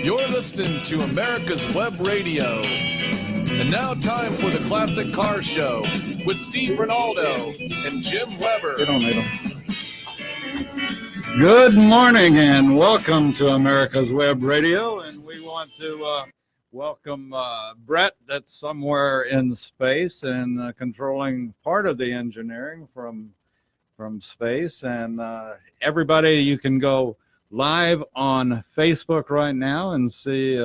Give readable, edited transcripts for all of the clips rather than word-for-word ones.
You're listening to America's Web Radio. And now time for the Classic Car Show with Steve Ronaldo and Jim Weber. They don't need them. Good morning and welcome to America's Web Radio. And we want to welcome Brett, that's somewhere in space and controlling part of the engineering from space. And everybody, you can go live on Facebook right now and see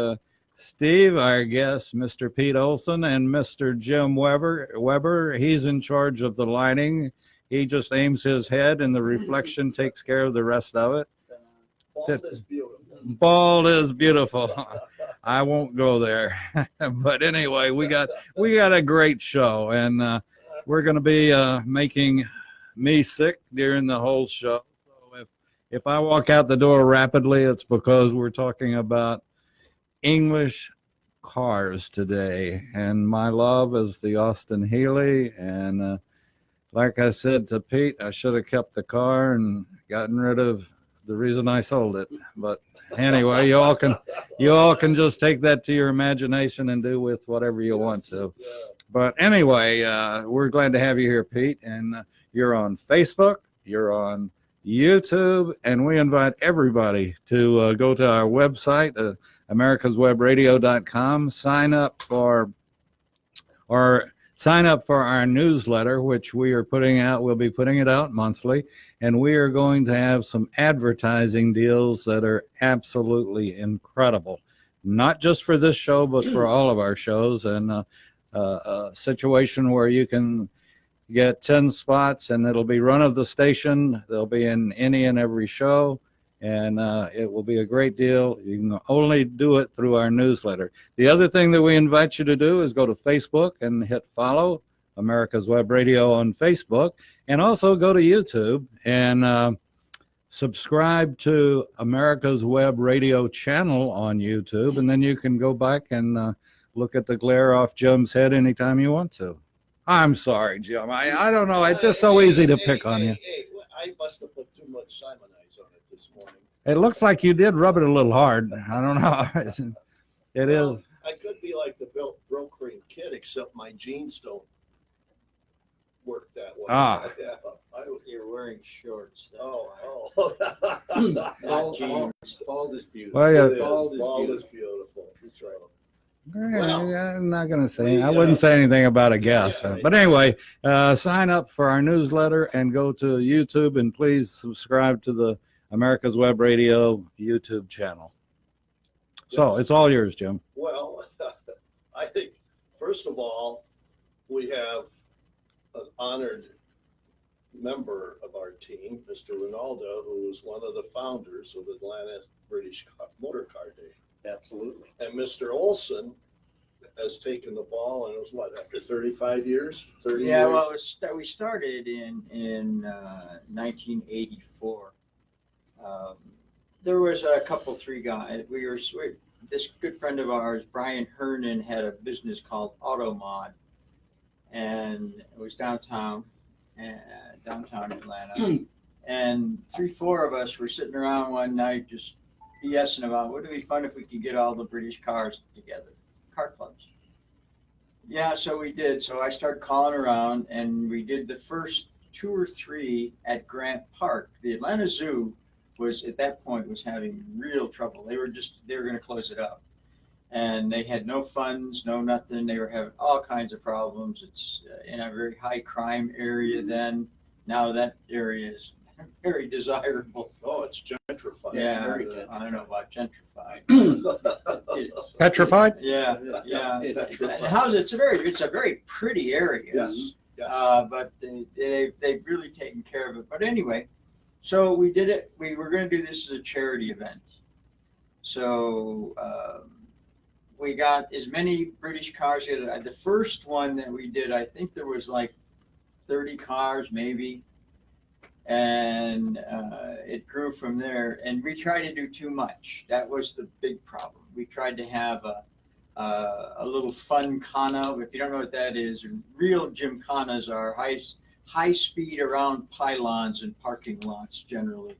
Steve, our guest, Mr. Pete Olson, and Mr. Jim Weber. He's in charge of the lighting. He just aims his head and the reflection takes care of the rest of it. Bald is beautiful. Bald is beautiful. I won't go there. But anyway, we got a great show, and we're going to be making me sick during the whole show. So if I walk out the door rapidly, it's because we're talking about English cars today, and my love is the Austin Healey. And like I said to Pete, I should have kept the car and gotten rid of the reason I sold it. But anyway, you all can just take that to your imagination and do with whatever you want to. But anyway, we're glad to have you here, Pete. And you're on Facebook, you're on YouTube, and we invite everybody to go to our website, americaswebradio.com, sign up for our newsletter, which we are putting out. We'll be putting it out monthly, and we are going to have some advertising deals that are absolutely incredible, not just for this show, but for all of our shows, and a situation where you can get 10 spots, and it'll be run of the station. They'll be in any and every show, and it will be a great deal. You can only do it through our newsletter. The other thing that we invite you to do is go to Facebook and hit follow America's Web Radio on Facebook, and also go to YouTube and subscribe to America's Web Radio channel on YouTube, and then you can go back and look at the glare off Jim's head anytime you want to. I'm sorry, Jim. I don't know. It's just so easy to pick on you. I must have put too much Simonize on it this morning. It looks like you did rub it a little hard. I don't know. It is. I could be like the brokering kid, except my jeans don't work that way. Ah. Yeah, You're wearing shorts. Not jeans. Bald is beautiful. Well, yeah. Bald is beautiful. That's right. I'm not going to say. I wouldn't say anything about a guess. But anyway, sign up for our newsletter and go to YouTube, and please subscribe to the America's Web Radio YouTube channel. So it's all yours, Jim. Well, I think, first of all, we have an honored member of our team, Mr. Ronaldo, who was one of the founders of Atlanta British Motor Car Day. Absolutely. And Mr. Olson has taken the ball, and it was after 35 years? 30 years? Well, we started in 1984. There was three guys. This good friend of ours, Brian Hernan, had a business called Automod, and it was downtown Atlanta. And 3-4 of us were sitting around one night just BSing about wouldn't it be fun if we could get all the British cars together, car clubs. Yeah, so we did. So I started calling around, and we did the first 2 or 3 at Grant Park. The Atlanta Zoo was at that point having real trouble. They were going to close it up, and they had no funds, no nothing. They were having all kinds of problems. It's in a very high crime area then. Now that area is very desirable. Oh, it's gentrified. Yeah, It's very gentrified. I don't know about gentrified. Petrified? Yeah. It's a very pretty area. Yes. But they've really taken care of it. But anyway, so we did it. We were going to do this as a charity event. So we got as many British cars. The first one that we did, I think there was like 30 cars maybe. And it grew from there. And we tried to do too much. That was the big problem. We tried to have a little fun kana. If you don't know what that is, real gymkhanas are high speed around pylons and parking lots generally.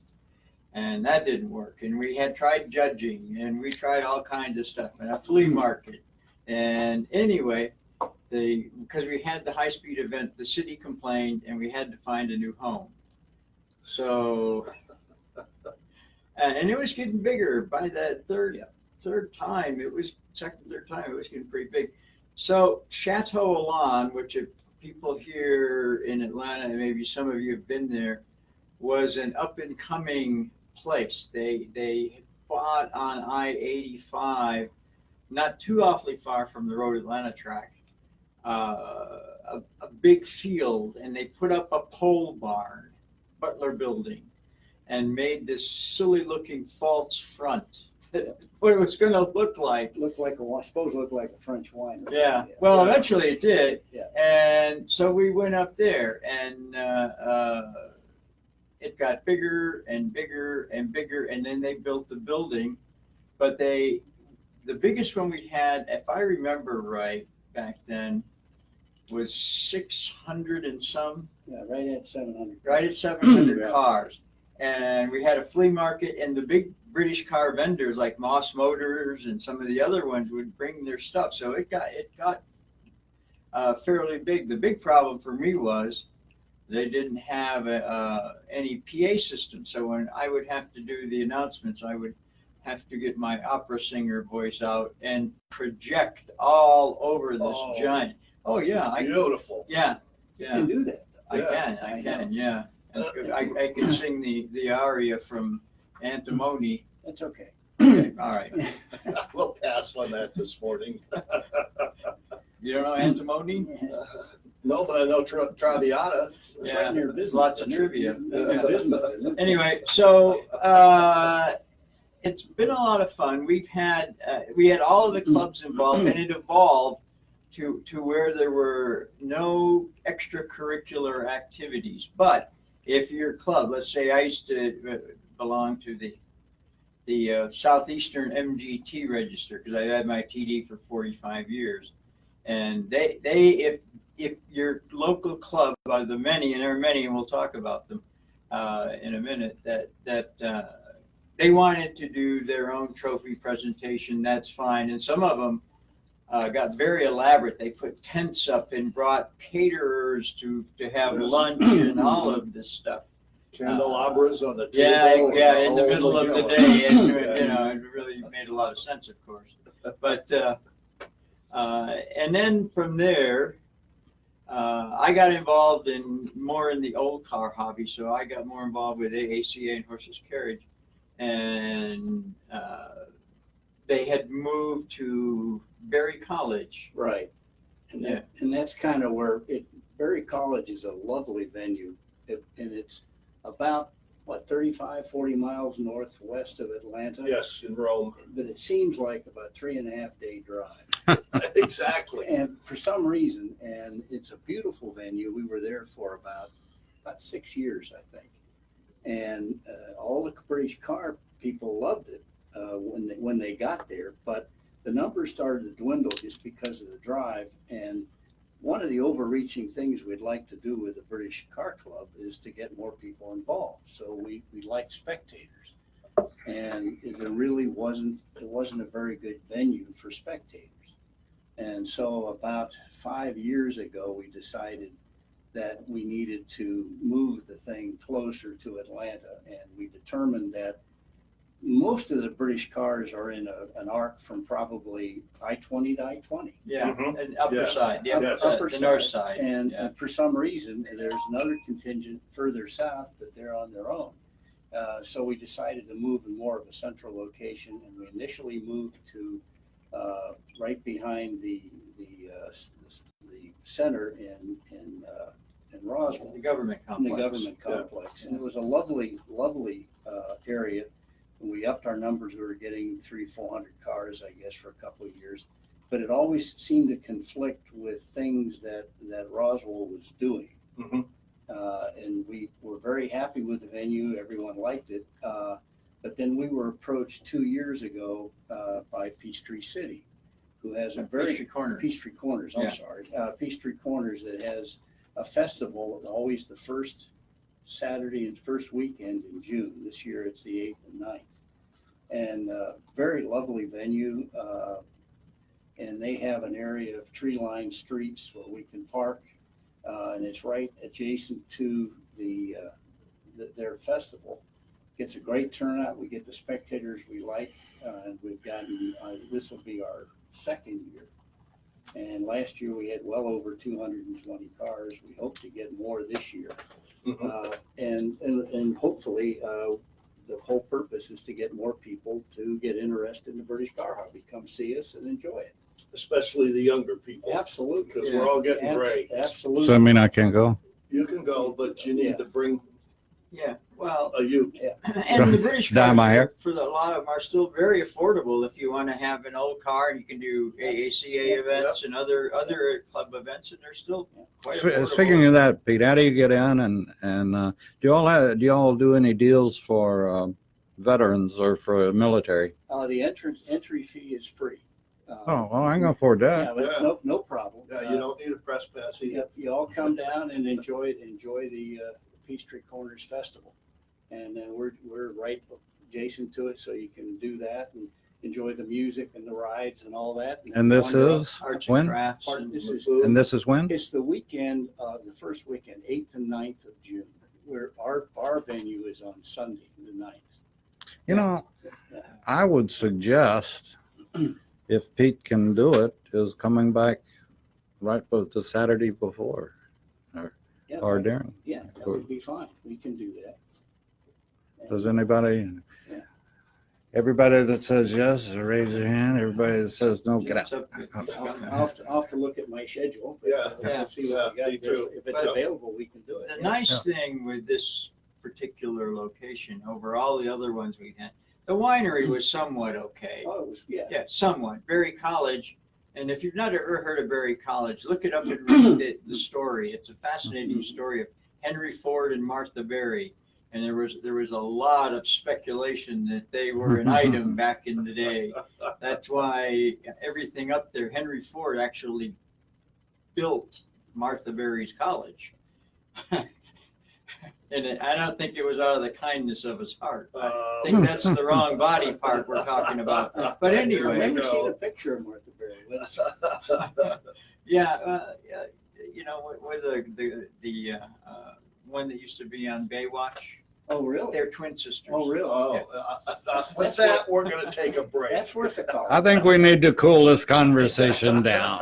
and that didn't work. And we had tried judging, and we tried all kinds of stuff, and a flea market. And anyway, because we had the high-speed event, the city complained, and we had to find a new home. So, and it was getting bigger by the third time. It was third time. It was getting pretty big. So Chateau Elan, which if people here in Atlanta, maybe some of you have been there, was an up-and-coming place. They bought on I-85, not too awfully far from the Road Atlanta track, a big field, and they put up a pole barn, Butler building, and made this silly looking false front. What it was going to look like. Looked like a French wine. Yeah. Well, Yeah. eventually it did. Yeah. And so we went up there, and it got bigger and bigger and bigger, and then they built the building. But the biggest one we had, if I remember right, back then, was 600 and some. Yeah, right at 700. Right at 700 Yeah. cars. And we had a flea market, and the big British car vendors like Moss Motors and some of the other ones would bring their stuff. So it got fairly big. The big problem for me was they didn't have any PA system. So when I would have to do the announcements, I would have to get my opera singer voice out and project all over this Oh. giant. Oh yeah, Beautiful. yeah. You can do that. I can, yeah. I can sing the aria from Antimony. That's okay. Okay, all right. We'll pass on that this morning. You don't know Antimony? No, but I know Traviata. It's Yeah, right near there's business, lots of isn't it? trivia. Yeah, business, isn't it? Anyway, so it's been a lot of fun. We had all of the clubs involved, and it evolved to where there were no extracurricular activities. But if your club, let's say I used to belong to the Southeastern MGT register, because I had my TD for 45 years, and if your local club, the many, and there are many, and we'll talk about them in a minute, that they wanted to do their own trophy presentation, that's fine. And some of them got very elaborate. They put tents up and brought caterers to have Yes. lunch and all of this stuff. Candelabras on the Yeah, table. yeah, in the all middle of the together. day, and Yeah. it really made a lot of sense, of course. But and then from there, I got involved more in the old car hobby. So I got more involved with AACA and Horseless Carriage, and they had moved to Berry College. Right. And that's kind of where Berry College is a lovely venue. And it's about, 35, 40 miles northwest of Atlanta? Yes, in Rome. But it seems like about 3.5-day drive. Exactly. And for some reason, and it's a beautiful venue, we were there for about 6 years, I think. And all the British car people loved it when they got there, but the numbers started to dwindle just because of the drive. And one of the overreaching things we'd like to do with the British Car Club is to get more people involved. So we like spectators, and it wasn't a very good venue for spectators. And so about 5 years ago, we decided that we needed to move the thing closer to Atlanta, and we determined that most of the British cars are in an arc from probably I-20 to I-20. Yeah, Mhm. and upper Yeah. side, the Yes. upper the north side. And yeah. for some reason, there's another contingent further south, but they're on their own. So we decided to move in more of a central location, and we initially moved to right behind the center in Roswell, The government in complex. the government complex. And it was a lovely area. When we upped our numbers, we were getting 300-400 cars, I guess, for a couple of years. But it always seemed to conflict with things that Roswell was doing. Mhm. And we were very happy with the venue. Everyone liked it. But then we were approached 2 years ago by Peachtree City, who has a very Peachtree Corners. Peachtree Corners, I'm Yeah. sorry. Peachtree Corners that has a festival, always the first Saturday and first weekend in June. This year it's the 8th and 9th. And very lovely venue. And they have an area of tree-lined streets where we can park. And it's right adjacent to their festival. Gets a great turnout. We get the spectators we like. And we've gotten, this will be our second year. And last year we had well over 220 cars. We hope to get more this year. And hopefully the whole purpose is to get more people to get interested in the British car hobby, come see us and enjoy it. Especially the younger people. Absolutely. Because we're all getting gray. Absolutely. So I mean, I can't go. You can go, but you need to bring Well, a youth. and the British Dye cars my hair. for a lot of them are still very affordable. If you want to have an old car, you can do AACA events and other club events, and they're still quite affordable. Speaking of that, Pete, how do you get in? And do y'all do any deals for veterans or for military? The entry fee is free. Oh, well, I can afford that. No problem. Yeah, you don't need a press pass either. You all come down and enjoy the Peachtree Corners Festival, and then we're right adjacent to it, so you can do that and enjoy the music and the rides and all that. And this is Arts when? and crafts. And this is when? It's the weekend, the first weekend, 8th and 9th of June. Where our venue is on Sunday, the 9th. You know, I would suggest, if Pete can do it, is coming back right both the Saturday before or during. Yeah, that would be fine. We can do that. Does anybody? Yeah. Everybody that says yes, raise their hand. Everybody that says no, get out. I'll have to look at my schedule. See what we got. me too. If it's available, we can do it. The nice thing with this particular location over all the other ones we had, the winery was somewhat okay. Oh, it was, Yeah, somewhat. Berry College. And if you've not ever heard of Berry College, look it up and read the story. It's a fascinating story of Henry Ford and Martha Berry. And there was a lot of speculation that they were an item back in the day. That's why everything up there, Henry Ford actually built Martha Berry's college. And I don't think it was out of the kindness of his heart. I think that's the wrong body part we're talking about. But anyway, I've never seen a picture of Martha Berry. you know, with the one that used to be on Baywatch. Oh, really? They're twin sisters. Oh, really? With that, we're going to take a break. That's worth a call. I think we need to cool this conversation down.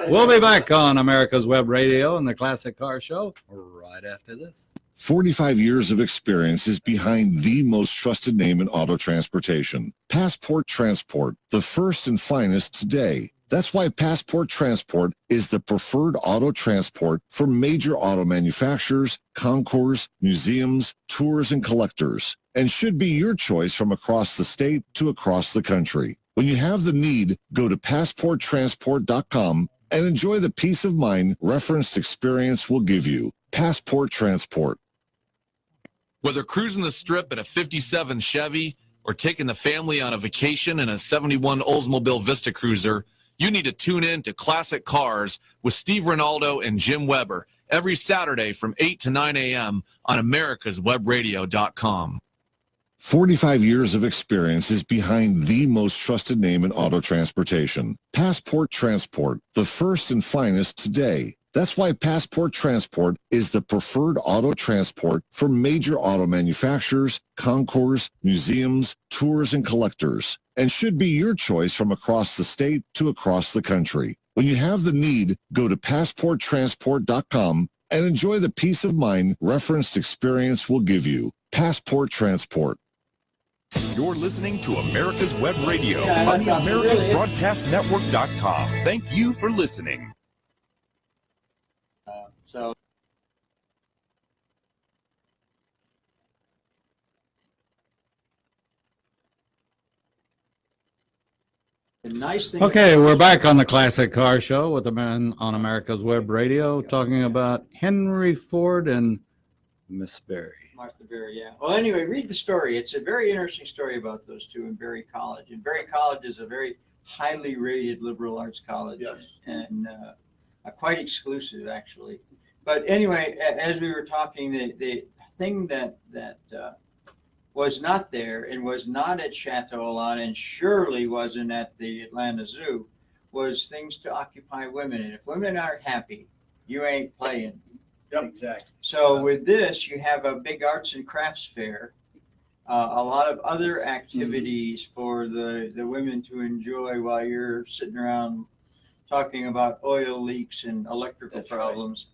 We'll be back on America's Web Radio and the Classic Car Show right after this. 45 years of experience is behind the most trusted name in auto transportation. Passport Transport, the first and finest today. That's why Passport Transport is the preferred auto transport for major auto manufacturers, concours, museums, tours, and collectors, and should be your choice from across the state to across the country. When you have the need, go to PassportTransport.com and enjoy the peace of mind referenced experience will give you. Passport Transport. Whether cruising the strip in a 57 Chevy or taking the family on a vacation in a 71 Oldsmobile Vista Cruiser, you need to tune in to Classic Cars with Steve Ronaldo and Jim Weber every Saturday from 8 to 9 a.m. on americaswebradio.com. 45 years of experience is behind the most trusted name in auto transportation. Passport Transport, the first and finest today. That's why Passport Transport is the preferred auto transport for major auto manufacturers, concours, museums, tours, and collectors, and should be your choice from across the state to across the country. When you have the need, go to PassportTransport.com and enjoy the peace of mind referenced experience will give you. Passport Transport. You're listening to America's Web Radio on the AmericasBroadcastNetwork.com. Thank you for listening. So the nice thing. Okay, we're back on the Classic Car Show with the man on America's Web Radio talking about Henry Ford and Miss Berry. Martha Berry, yeah. Well, anyway, read the story. It's a very interesting story about those two in Berry College. And Berry College is a very highly rated liberal arts college. Yes. And quite exclusive, actually. But anyway, as we were talking, thing that was not there and was not at Chateau Alon and surely wasn't at the Atlanta Zoo was things to occupy women. And if women aren't happy, you ain't playing. Yep. Exactly. So with this, you have a big arts and crafts fair, a lot of other activities for the women to enjoy while you're sitting around talking about oil leaks and electrical That's right. problems.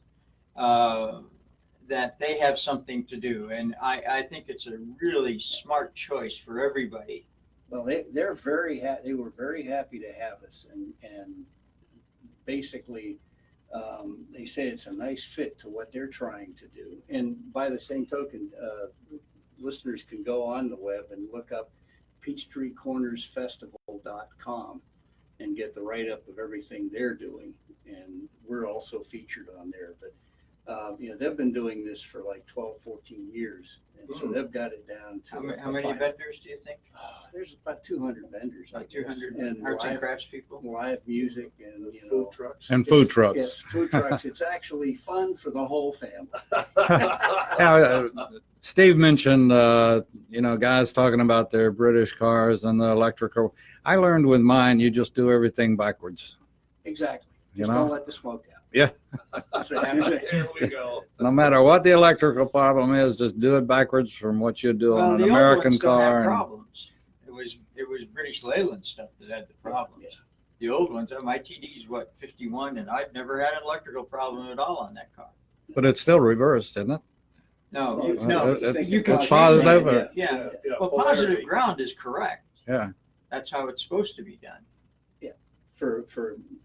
That they have something to do, and I think it's a really smart choice for everybody. Well, they're very they were very happy to have us, and basically they say it's a nice fit to what they're trying to do. And by the same token, listeners can go on the web and look up PeachtreeCornersFestival.com and get the write-up of everything they're doing. And we're also featured on there. But, they've been doing this for like 12, 14 years. And so they've got it down to How many vendors do you think? there's about 200 vendors. I About guess. 200 and arts and live, crafts people? live music and, Food trucks. And food trucks. Yes, food trucks. It's actually fun for the whole family. Yeah, Steve mentioned, guys talking about their British cars and the electrical. I learned with mine, you just do everything backwards. Exactly. You Just know? don't let the smoke out. Yeah. So usually- Here we go. No matter what the electrical problem is, just do it backwards from what you do on an the old American ones don't have car. and- problems. It was British Leyland stuff that had the problems. Yeah. The old ones, my TD's 51, and I've never had an electrical problem at all on that car. But it's still reversed, isn't it? No, Well, no, it's you can it's change positive. it. Or, Yeah. Yeah, Well, polarity. positive ground is correct. yeah. That's how it's supposed to be done. for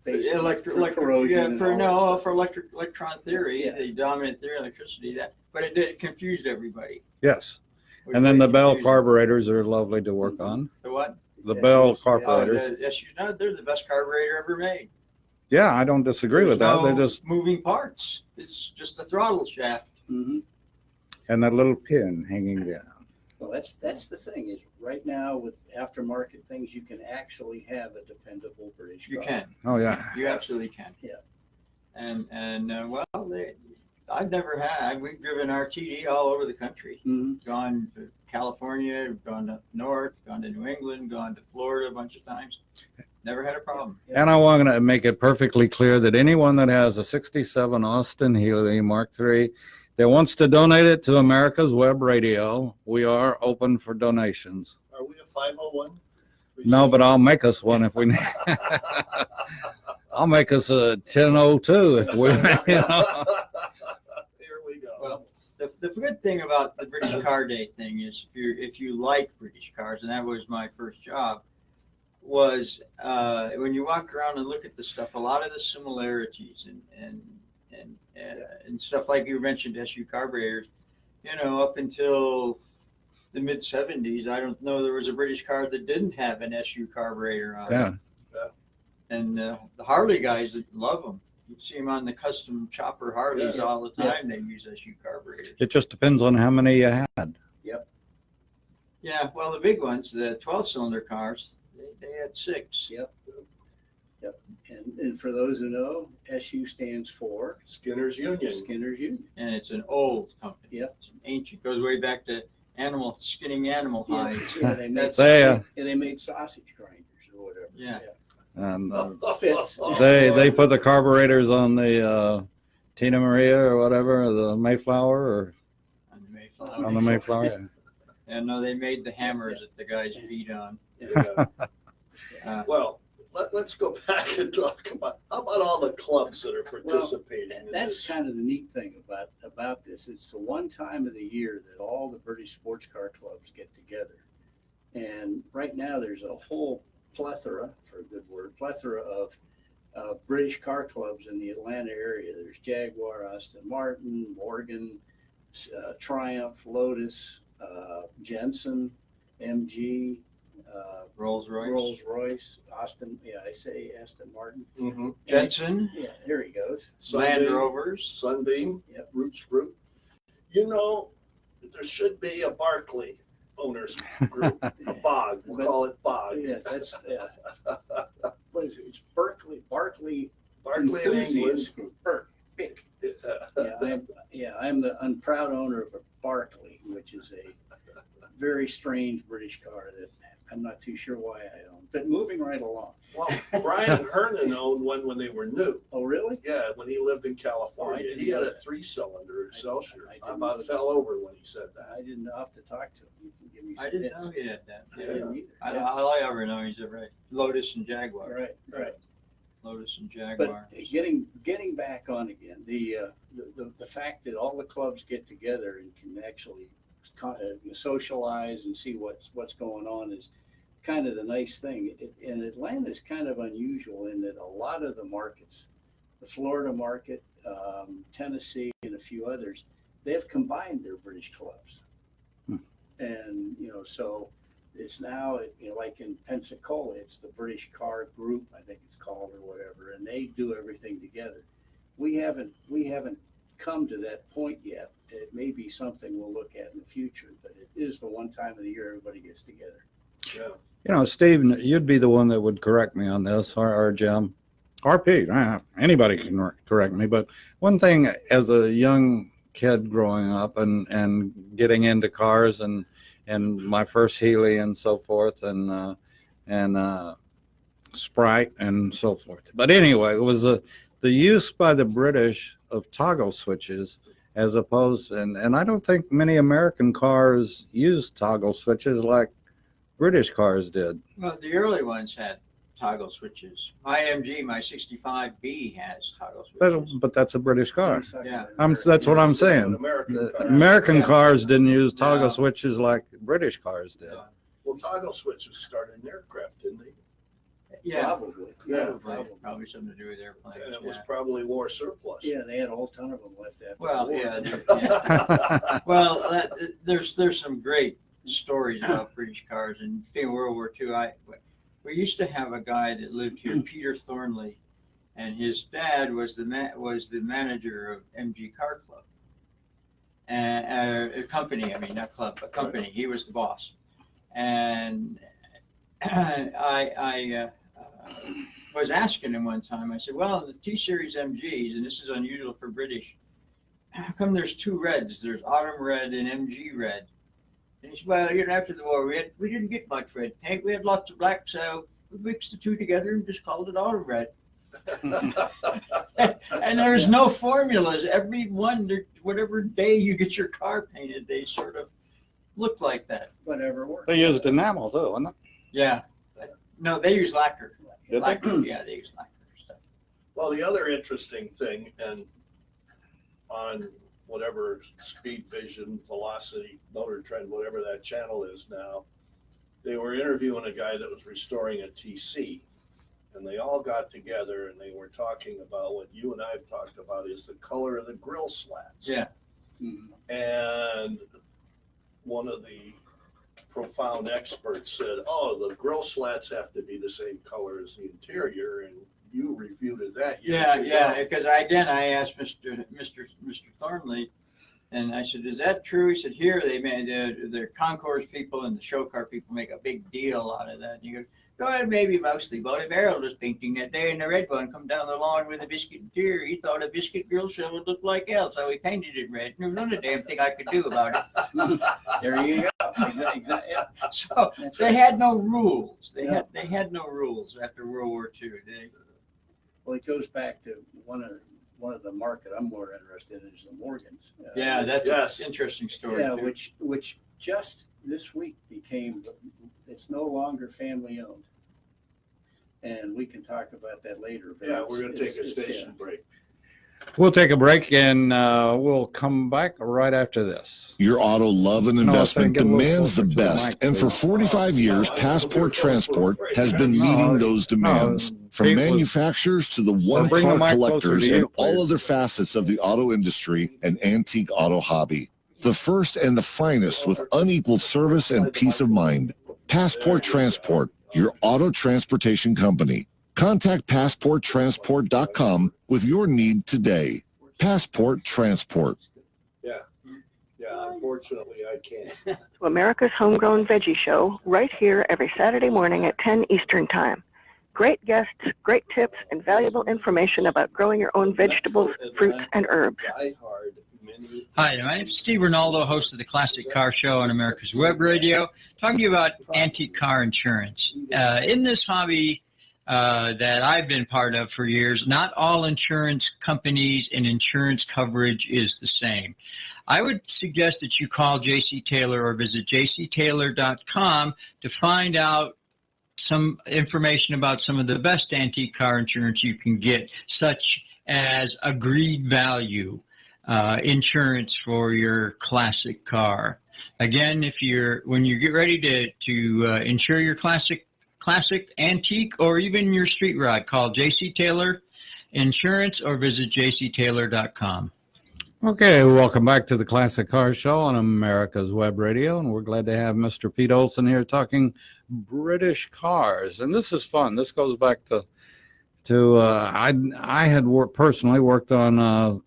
basically Electric, for corrosion. and all that stuff. for electron theory, Yeah. the dominant theory of electricity. But it confused everybody. Yes. It was And then very the Bell confusing. carburetors are lovely to work on. The what? The Yes, Bell yes, yeah. carburetors. They're the best carburetor ever made. Yeah, I don't disagree with that. There's They're no just, moving parts. It's just a throttle shaft. Mhm. and that little pin hanging down. Well, that's the thing is right now with aftermarket things, you can actually have a dependable British You car. can. Oh, yeah. You absolutely can. Yeah. I've never had. We've driven RTD all over the country. Mhm. Gone to California, gone up north, gone to New England, gone to Florida a bunch of times. Never had a problem. And I want to make it perfectly clear that anyone that has a 67 Austin Healey Mark III that wants to donate it to America's Web Radio, we are open for donations. Are we a 501? No, but I'll make us one if we need. I'll make us a 1002 if we, Here we go. Well, the good thing about the British Car Day thing is if you like British cars, and that was my first job, was when you walk around and look at the stuff, a lot of the similarities and stuff like you mentioned, SU carburetors, up until the mid 70s, I don't know there was a British car that didn't have an SU carburetor on yeah. it. And the Harley guys that love them, you see them on the custom chopper Harleys Yeah. all the time. They use SU carburetors. It just depends on how many you had. Yeah, well, the big ones, the 12-cylinder cars, they had 6. Yep. And for those who know, SU stands for Skinner's Union. Skinner's Union. And it's an old company. Yep. It's an ancient. Goes way back to skinning animal hides. Yeah, they made They, they made sausage grinders or whatever. Yeah. and Fits. they put the carburetors on the Tina Maria or whatever, the Mayflower or On the Mayflower. on the Mayflower. Yeah. And no, they made the hammers that the guys beat on. Yeah. Well, Let's go back and talk about, how about all the clubs that are participating in That's this? kind of the neat thing about this. It's the one time of the year that all the British sports car clubs get together. And right now there's a whole plethora, for a good word, of British car clubs in the Atlanta area. There's Jaguar, Aston Martin, Morgan, Triumph, Lotus, Jensen, MG, Rolls-Royce, Austin. Yeah, I say Aston Martin. Mhm. Jensen, Yeah, there he goes. Land Sunbeam, Rovers. Sunbeam, Yep. Roots Group. There should be a Barclay owners group, a BOG. We'll call it BOG. Yeah, that's what is it? It's Barclay Barclay and England. Enthusiast Group. BIC. Yeah, Yeah, I'm proud owner of a Barclay, which is a very strange British car that I'm not too sure why I own. But moving right along. Well, Brian Hernan owned one when they were new. Oh, really? Yeah, when he lived in California. Oh, I didn't He had know a that. 3-cylinder Excelsior. I didn't I about know fell over when he said that. I didn't know. I'll have to talk to him. You can give me some I didn't hints. know he had that. I didn't either. I, Yeah. all I ever know he's a Lotus and Jaguar. Right. Lotus and But Jaguar. getting back on again, the fact that all the clubs get together and can actually socialize and see what's going on is kind of the nice thing. And Atlanta is kind of unusual in that a lot of the markets, the Florida market, Tennessee, and a few others, they've combined their British clubs. And, so it's now, like in Pensacola, it's the British Car Group, I think it's called, or whatever, and they do everything together. We haven't come to that point yet. It may be something we'll look at in the future, but it is the one time of the year everybody gets together. Yeah. Steve, you'd be the one that would correct me on this, or Jim, or Pete. Anybody can correct me. But one thing, as a young kid growing up and getting into cars and my first Healy and so forth and Sprite and so forth. But anyway, it was the use by the British of toggle switches as opposed, and I don't think many American cars used toggle switches like British cars did. Well, the early ones had toggle switches. My MG, my 65B has toggle switches. But that's a British car. Yeah. That's what I'm saying. American The cars. American Yeah. cars didn't use toggle No. switches like British cars did. Well, toggle switches started in aircraft, didn't they? Yeah, Probably. Yeah. probably something to do with airplanes. And it was Yeah. probably war surplus. Yeah, they had a whole ton of them left after Well, the war. yeah. Well, there's some great stories about British cars. And in World War II, we used to have a guy that lived here, Peter Thornley, and his dad was the manager of MG Car Club, and a company. I mean, not club, but company. He was the boss, and I was asking him one time. I said, "Well, the T-Series MGs, and this is unusual for British. How come there's two reds? There's Autumn Red and MG Red." And he said, "Well, after the war, we didn't get much red paint. We had lots of black, so we mixed the two together and just called it Autumn Red." And there's no formulas. Every one, whatever day you get your car painted, they sort of look like that. Whatever worked. They used enamel too, didn't Yeah. No, they use lacquer. Did they? Lacquer, yeah, they use lacquer stuff. Well, the other interesting thing, and on whatever Speed Vision, Velocity, Motor Trend, whatever that channel is now, they were interviewing a guy that was restoring a TC, and they all got together and they were talking about what you and I've talked about is the color of the grill slats. Yeah. And one of the profound experts said, "Oh, the grill slats have to be the same color as the interior," and you refuted that. You Yeah, said, yeah. "Well, Because I asked Mr. Thornley, and I said, "Is that true?" He said, "Here they made the concourse people and the show car people make a big deal out of that." And he goes, "Well, maybe mostly, but if Harold was painting that day and the red one come down the lawn with a biscuit interior, he thought a biscuit grill shell would look like hell, so he painted it red. And there was not a damn thing I could do about it." There you go. Exactly. Yeah. So they had no rules. They had no rules after World War II. Well, it goes back to one of the market I'm more interested in is the Morgans. Yeah, that's Yes. an interesting story. Yeah, too. which just this week it's no longer family owned. And we can talk about that later. But yeah, we're going to take a it's- station break." We'll take a break and we'll come back right after this. Your auto love and investment get a little demands the closer to the best, mic, and for please. 45 years, Passport Transport has been meeting those demands. From Pete was- manufacturers to the bring the one-car mic closer collectors to you, and all please. other facets of the auto industry and antique auto hobby. The first and the finest with unequaled service and peace of mind. Passport Transport, your auto transportation company. Contact PassportTransport.com with your need today. Passport Transport. Yeah, unfortunately, I can't. To America's Homegrown Veggie Show, right here every Saturday morning at 10 Eastern Time. Great guests, great tips, and valuable information about growing your own vegetables, fruits, and herbs. Die-hard Mint Hi, my name is Steve Ronaldo, host of the Classic Car Show on America's Web Radio, talking to you about antique car insurance. In this hobby that I've been part of for years, not all insurance companies and insurance coverage is the same. I would suggest that you call J.C. Taylor or visit jctaylor.com to find out some information about some of the best antique car insurance you can get, such as agreed value insurance for your classic car. Again, when you get ready to insure your classic, antique, or even your street rod, call J.C. Taylor Insurance or visit jctaylor.com. Okay, welcome back to the Classic Car Show on America's Web Radio, and we're glad to have Mr. Pete Olson here talking British cars. And this is fun. This goes back to I had personally worked on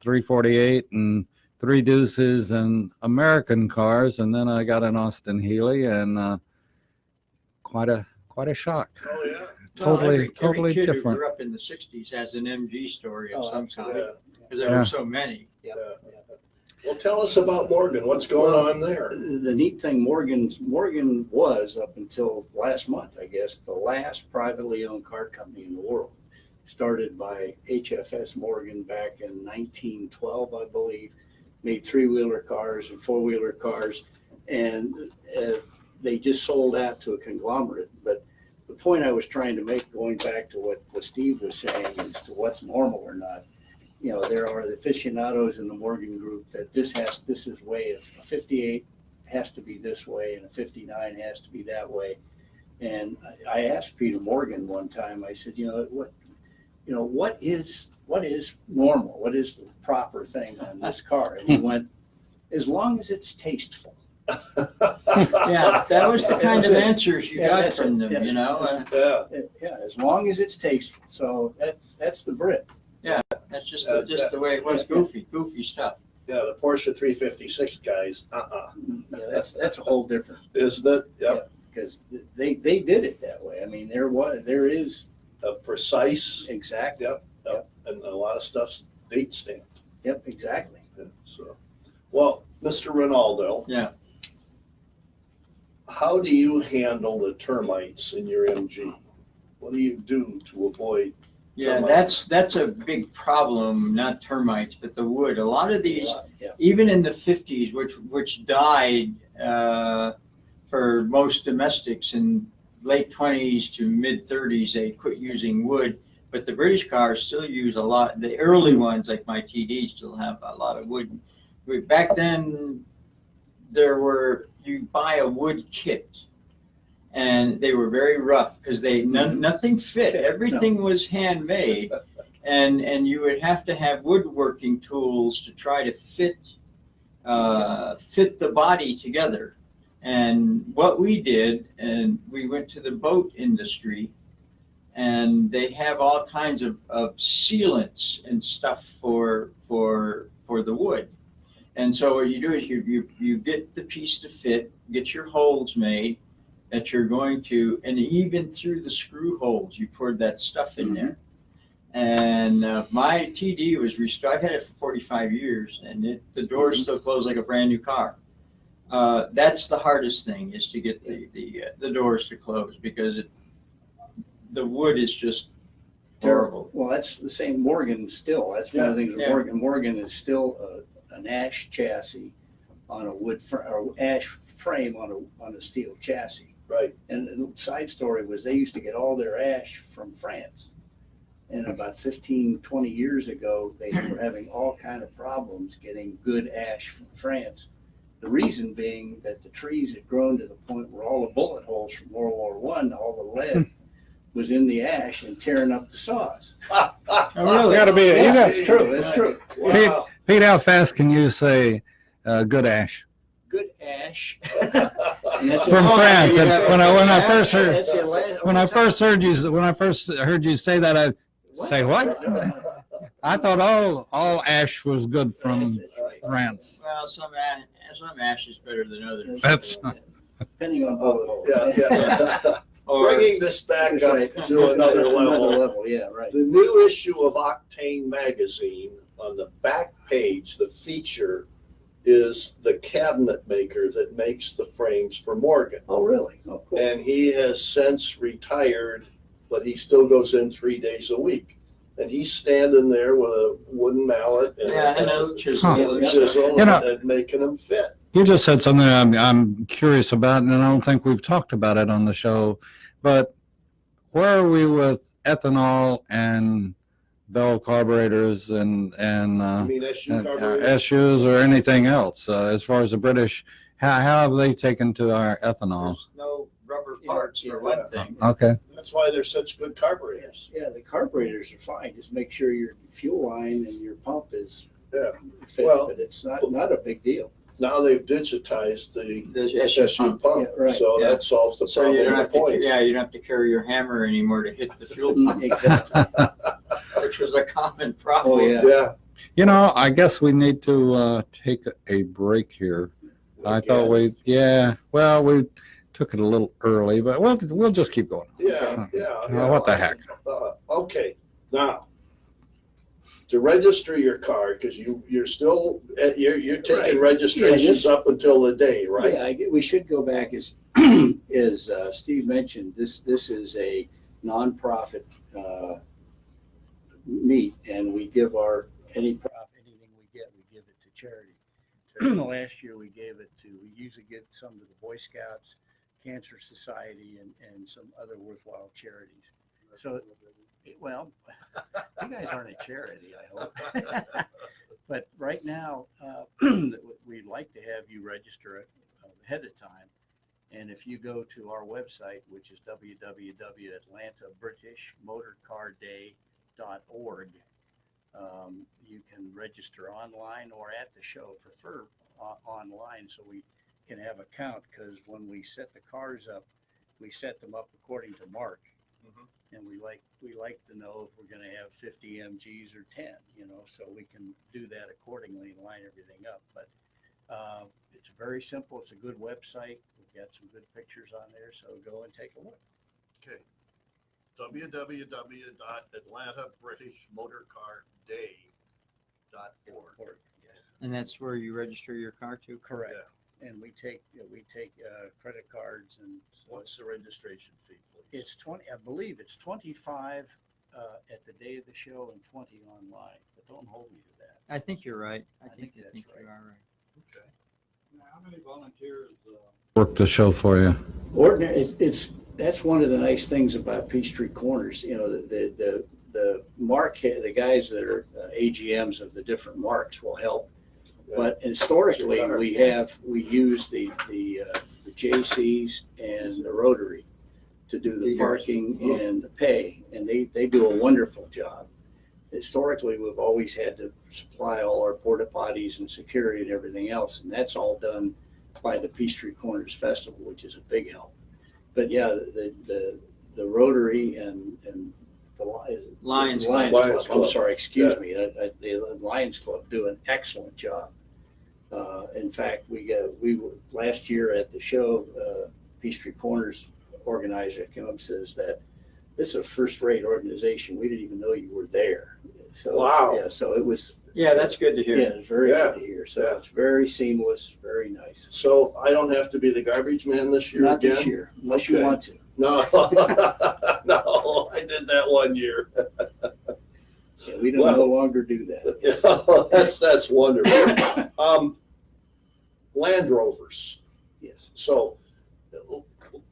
348 and 3 Deuces and American cars, and then I got an Austin Healey, and quite a shock. Oh, yeah. Totally Every kid different. who grew up in the 60s has an MG story of some kind, Yeah. because there were so many. Yeah. Well, tell us about Morgan. What's going on there? The neat thing, Morgan was, up until last month, I guess, the last privately owned car company in the world. Started by HFS Morgan back in 1912, I believe. Made 3-wheeler cars and 4-wheeler cars, and they just sold out to a conglomerate. But the point I was trying to make, going back to what Steve was saying, as to what's normal or not, you know, there are the aficionados in the Morgan group that this is way. A 58 has to be this way, and a 59 has to be that way. And I asked Peter Morgan one time, I said, what is normal? What is the proper thing on this car? And he went, as long as it's tasteful. Yeah, that was the kind of answers you got from them, Yeah. you know. Yeah, as long as it's tasteful. So that's the Brit. That's just the way it was. Goofy stuff. Yeah, the Porsche 356 guys, Yeah, that's a whole different, isn't it? Yep. because they did it that way. I mean, there is A precise, exactly. Yep. And a lot of stuff's date stamped. Yep, exactly. Yeah, so, well, Mr. Ronaldo. Yeah. How do you handle the termites in your MG? What do you do to avoid? Yeah, termites? that's a big problem, not termites, but the wood. A lot of these, Yeah. even in the 50s, which died for most domestics in late 20s to mid 30s, they quit using wood. But the British cars still use a lot. The early ones, like my TD, still have a lot of wood. Back then, you buy a wood kit, and they were very rough because nothing fit. Everything was handmade, and you would have to have woodworking tools to try to fit the body together. And what we did, and we went to the boat industry, and they have all kinds of sealants and stuff for the wood. And so what you do is you get the piece to fit, get your holes made that you're going to, and even through the screw holes, you poured that stuff in there. And my TD was restored. I've had it for 45 years, and the doors still close like a brand new car. That's the hardest thing, is to get the doors to close, because the wood is just terrible. Well, that's the same Morgan still. That's one of the things. Yeah. Morgan is still an ash chassis on a wood or ash frame on a steel chassis. Right. And the side story was they used to get all their ash from France. And about 15, 20 years ago, they were having all kind of problems getting good ash from France. The reason being that the trees had grown to the point where all the bullet holes from World War I, all the lead was in the ash and tearing up the saws. Oh, really? Gotta be. Yeah, You got that's true. That's true. Wow. Pete, how fast can you say good ash? Good ash. From France. And when I first heard That's the last- when I first heard you say that, I say what? I thought all ash was good from France. Well, some ash is better than others. That's Depending on bullet hole. Yeah. Or Bringing this back That's up right. to another level. Yeah, right. The new issue of Octane magazine, on the back page, the feature is the cabinet maker that makes the frames for Morgan. Oh, really? Oh, cool. And he has since retired, but he still goes in 3 days a week. And he's standing there with a wooden mallet and a chisel. chisel You know- and making them fit. You just said something I'm curious about, and I don't think we've talked about it on the show. But where are we with ethanol and Bell carburetors and I mean, SU carburetor. SUs or anything else as far as the British? How have they taken to our ethanol? There's no rubber parts for one thing. Okay. That's why they're such good carburetors. Yeah, the carburetors are fine. Just make sure your fuel line and your pump is Yeah. fit, Well- but it's not a big deal. Now they've digitized the The SU pump, Yeah, right. so Yeah. that solves the So you problem don't with have to, points. you don't have to carry your hammer anymore to hit the fuel pump, Exactly. which was a common problem. Oh, yeah. Yeah. You know, I guess we need to take a break here. I thought we took it a little early, but we'll just keep going. Yeah. What the heck? Okay, now, to register your car, because you're still, you're taking Right. registrations Yeah, up until the day, right? Yeah, we should go back as Steve mentioned. This is a nonprofit meet, and we give anything we get, we give it to charity. Last year we usually give some to the Boy Scouts, Cancer Society, and some other worthwhile charities. So, well, you guys aren't a charity, I hope. But right now, we'd like to have you register it ahead of time. And if you go to our website, which is www.atlantabritishmotorcarday.org, you can register online or at the show. Prefer online so we can have a count, because when we set the cars up, we set them up according to mark. And we like to know if we're going to have 50 MGs or 10, so we can do that accordingly and line everything up. But it's very simple. It's a good website. We've got some good pictures on there, so go and take a look. Okay. www.atlantabritishmotorcarday.org. Yes. And that's where you register your car too? Correct. And we take credit cards, and so What's the registration fee, please? it's 20. I believe it's 25 at the day of the show and 20 online. But don't hold me to that. I think you're right. I think that's you right. are right. Okay. How many volunteers work the show for you? Ordinary. That's one of the nice things about Peachtree Corners. The the guys that are AGMs of the different marks will help. But historically, we use the JCs and the Rotary to do the parking and the pay, and they do a wonderful job. Historically, we've always had to supply all our porta potties and security and everything else, and that's all done by the Peachtree Corners Festival, which is a big help. But yeah, the Rotary and the Lions Club. Club. I'm sorry, excuse me. The Lions Club do an excellent job. In fact, we were last year at the show. Peachtree Corners organizer came up and says that this is a first-rate organization. We didn't even know you were there. So Wow. yeah, so it was. Yeah, that's good to hear. Yeah, it's very good to hear. So it's very seamless, very nice. So I don't have to be the garbage man this year Not again? this year, unless you Okay. want to. No, no, I did that one year. Yeah, we don't no longer do that. That's wonderful. Land Rovers. Yes. So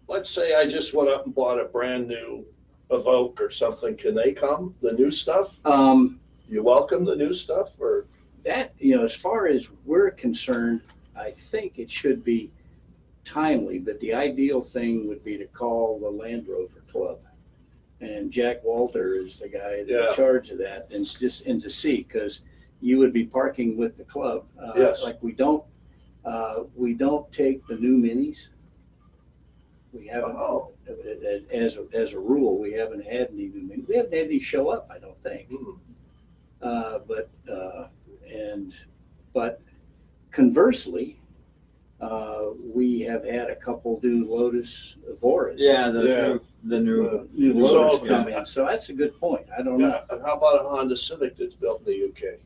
let's say I just went up and bought a brand new Evoque or something. Can they come? The new stuff? You welcome the new stuff, or? That, as far as we're concerned, I think it should be timely, but the ideal thing would be to call the Land Rover Club. And Jack Walter is the guy that's in charge of that, and to see, because you would be parking with the club. Yes. Like we don't take the new minis. We haven't, as a rule, we haven't had any new minis. We haven't had any show up, I don't think. But conversely, we have had a couple new Lotus Evoras. Yeah, the new Lotus come in. So that's a good point. I don't know. And how about a Honda Civic that's built in the UK?